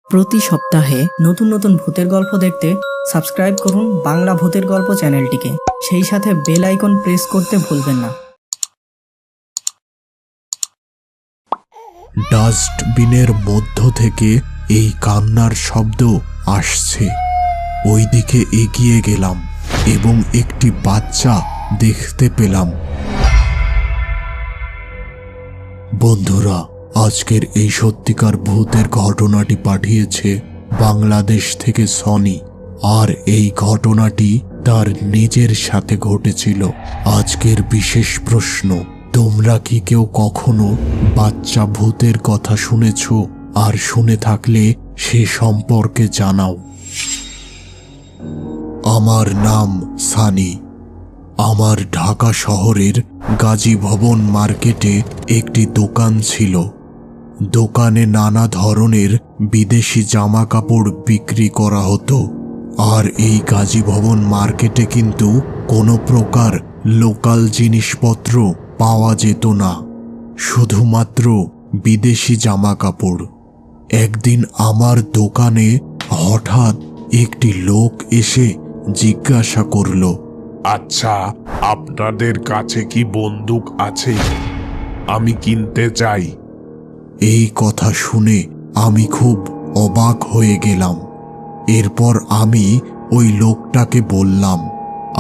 প্রতি সপ্তাহে নতুন নতুন ভূতের গল্প দেখতে সাবস্ক্রাইব করুন বাংলা ভূতের গল্প চ্যানেলটিকে। সেই সাথে বেল আইকন প্রেস করতে ভুলবেন না। ডাস্টবিনের মধ্য থেকে এই কান্নার শব্দ আসছে। ওইদিকে এগিয়ে গেলাম এবং একটি বাচ্চা দেখতে পেলাম। বন্ধুরা, আজকের এই সত্যিকার ভূতের ঘটনাটি পাঠিয়েছে বাংলাদেশ থেকে সনি, আর এই ঘটনাটি তার নিজের সাথে ঘটেছিল। আজকের বিশেষ প্রশ্ন, তোমরা কি কেউ কখনো বাচ্চা ভূতের কথা শুনেছ? আর শুনে থাকলে সে সম্পর্কে জানাও। আমার নাম সানি। আমার ঢাকা শহরের গাজী ভবন মার্কেটে একটি দোকান ছিল। দোকানে নানা ধরনের বিদেশি জামা কাপড় বিক্রি করা হতো। আর এই গাজী ভবন মার্কেটে কিন্তু কোনো প্রকার লোকাল জিনিসপত্র পাওয়া যেত না, শুধুমাত্র বিদেশি জামা কাপড়। একদিন আমার দোকানে হঠাৎ একটি লোক এসে জিজ্ঞাসা করল, আচ্ছা, আপনাদের কাছে কি বন্দুক আছে? আমি কিনতে চাই। এই কথা শুনে আমি খুব অবাক হয়ে গেলাম। এরপর আমি ওই লোকটাকে বললাম,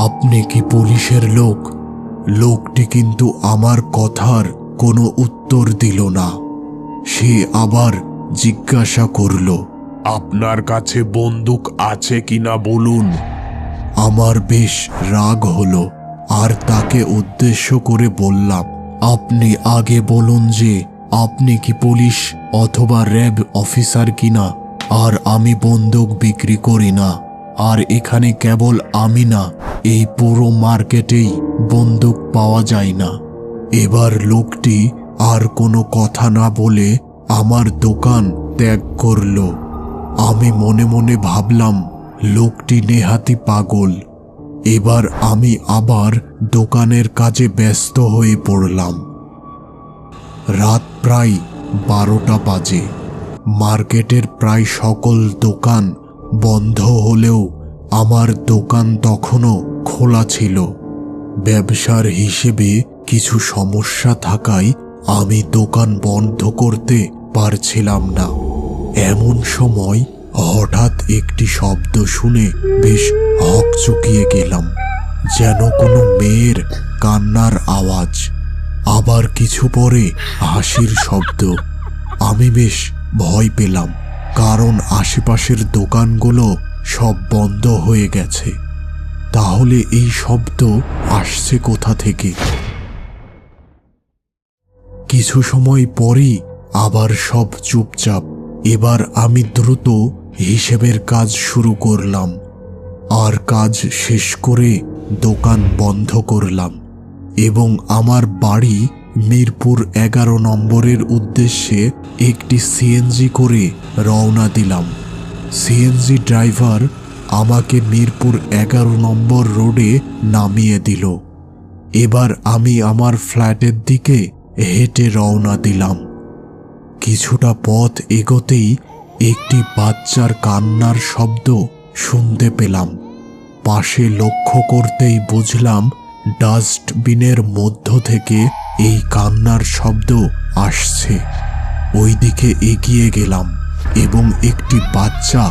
আপনি কি পুলিশের লোক? লোকটি কিন্তু আমার কথার কোনো উত্তর দিল না। সে আবার জিজ্ঞাসা করল, আপনার কাছে বন্দুক আছে কিনা বলুন। আমার বেশ রাগ হলো, আর তাকে উদ্দেশ্য করে বললাম, আপনি আগে বলুন যে আপনি কি পুলিশ অথবা র্যাব অফিসার কিনা। আর আমি বন্দুক বিক্রি করি না। আর এখানে কেবল আমি না, এই পুরো মার্কেটেই বন্দুক পাওয়া যায় না। এবার লোকটি আর কোনো কথা না বলে আমার দোকান ত্যাগ করল। আমি মনে মনে ভাবলাম, লোকটি নেহাতি পাগল। এবার আমি আবার দোকানের কাজে ব্যস্ত হয়ে পড়লাম। রাত প্রায় 12টা বাজে। মার্কেটের প্রায় সকল দোকান বন্ধ হলেও আমার দোকান তখনও খোলা ছিল। ব্যবসার হিসেবে কিছু সমস্যা থাকায় আমি দোকান বন্ধ করতে পারছিলাম না। এমন সময় হঠাৎ একটি শব্দ শুনে বেশ হকচকিয়ে গেলাম, যেন কোনো মেয়ের কান্নার আওয়াজ। আবার কিছু পরে হাসির শব্দ। আমি বেশ ভয় পেলাম, কারণ আশেপাশের দোকানগুলো সব বন্ধ হয়ে গেছে। তাহলে এই শব্দ আসছে কোথা থেকে? কিছু সময় পরই আবার সব চুপচাপ। এবার আমি দ্রুত হিসেবের কাজ শুরু করলাম, আর কাজ শেষ করে দোকান বন্ধ করলাম এবং আমার বাড়ি মিরপুর 11 নম্বরের উদ্দেশ্যে একটি সিএনজি করে রওনা দিলাম। সিএনজি ড্রাইভার আমাকে মিরপুর 11 নম্বর রোডে নামিয়ে দিল। এবার আমি আমার ফ্ল্যাটের দিকে হেঁটে রওনা দিলাম। কিছুটা পথ এগোতেই একটি বাচ্চার কান্নার শব্দ শুনতে পেলাম। পাশে লক্ষ্য করতেই বুঝলাম ডাস্টবিনের মধ্য থেকে এই কান্নার শব্দ আসছে। ওইদিকে এগিয়ে গেলাম এবং একটি বাচ্চা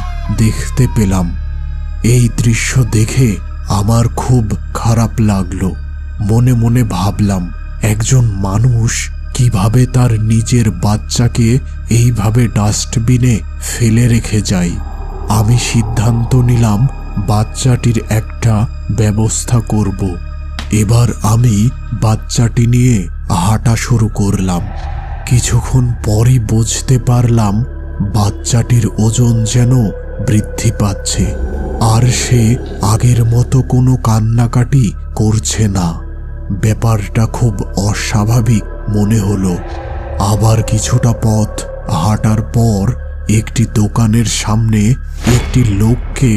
দেখতে পেলাম। এই দৃশ্য দেখে আমার খুব খারাপ লাগলো। মনে মনে ভাবলাম, একজন মানুষ কিভাবে তার নিজের বাচ্চাকে এইভাবে ডাস্টবিনে ফেলে রেখে যায়। আমি সিদ্ধান্ত নিলাম বাচ্চাটির একটা ব্যবস্থা করব। এবার আমি বাচ্চাটি নিয়ে হাঁটা শুরু করলাম। কিছুক্ষণ পরই বুঝতে পারলাম বাচ্চাটির ওজন যেন বৃদ্ধি পাচ্ছে, আর সে আগের মতো কোনো কান্নাকাটি করছে না। ব্যাপারটা খুব অস্বাভাবিক মনে হলো। আবার কিছুটা পথ হাঁটার পর একটি দোকানের সামনে একটি লোককে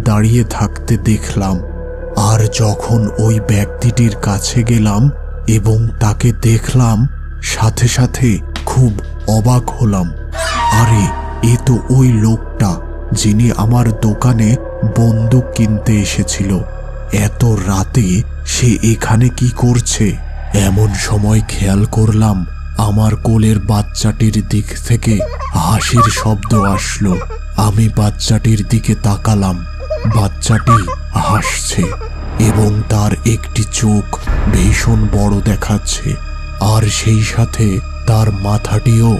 দাঁড়িয়ে থাকতে দেখলাম। আর যখন ওই ব্যক্তিটির কাছে গেলাম এবং তাকে দেখলাম, সাথে সাথে খুব অবাক হলাম। আরে এ তো ওই লোকটা যিনি আমার দোকানে বন্দুক কিনতে এসেছিল। এত রাতে সে এখানে কি করছে? এমন সময় খেয়াল করলাম আমার কোলের বাচ্চাটির দিক থেকে হাসির শব্দ আসলো। আমি বাচ্চাটির দিকে তাকালাম। বাচ্চাটি হাসছে এবং তার একটি চোখ ভীষণ বড় দেখাচ্ছে, আর সেই সাথে তার মাথাটিও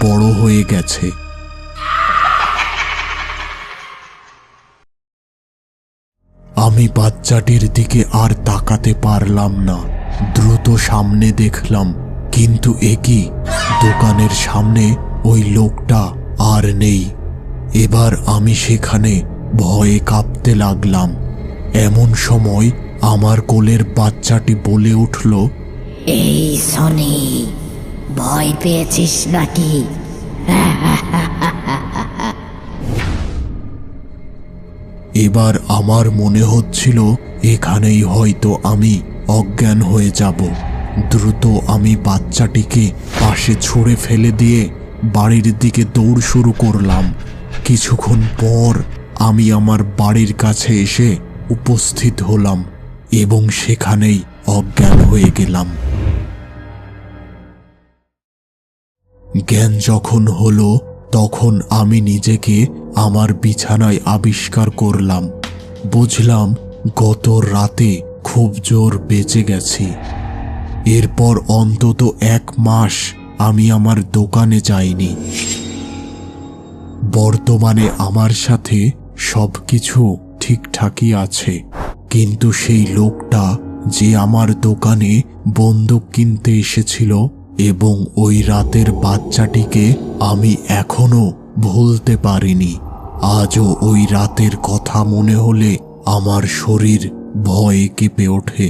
বড় হয়ে গেছে। আমি বাচ্চাটির দিকে আর তাকাতে পারলাম না। দ্রুত সামনে দেখলাম, কিন্তু একই দোকানের সামনে ওই লোকটা আর নেই। এবার আমি সেখানে ভয়ে কাঁপতে লাগলাম। এমন সময় আমার কোলের বাচ্চাটি বলে উঠল, এই সনি, ভয় পেয়েছিস নাকি? এবার আমার মনে হচ্ছিল এখানেই হয়তো আমি অজ্ঞান হয়ে যাব। দ্রুত আমি বাচ্চাটিকে পাশে ছুঁড়ে ফেলে দিয়ে বাড়ির দিকে দৌড় শুরু করলাম। কিছুক্ষণ পর আমি আমার বাড়ির কাছে এসে উপস্থিত হলাম এবং সেখানেই অজ্ঞান হয়ে গেলাম। জ্ঞান যখন হলো তখন আমি নিজেকে আমার বিছানায় আবিষ্কার করলাম। বুঝলাম গত রাতে খুব জোর বেঁচে গেছি। এরপর অন্তত 1 মাস আমি আমার দোকানে যাইনি। বর্তমানে আমার সাথে সবকিছু ঠিকঠাকই আছে, কিন্তু সেই লোকটা যে আমার দোকানে বন্দুক কিনতে এসেছিল এবং ওই রাতের বাচ্চাটিকে আমি এখনো ভুলতে পারিনি। আজও ওই রাতের কথা মনে হলে আমার শরীর ভয়ে কেঁপে ওঠে।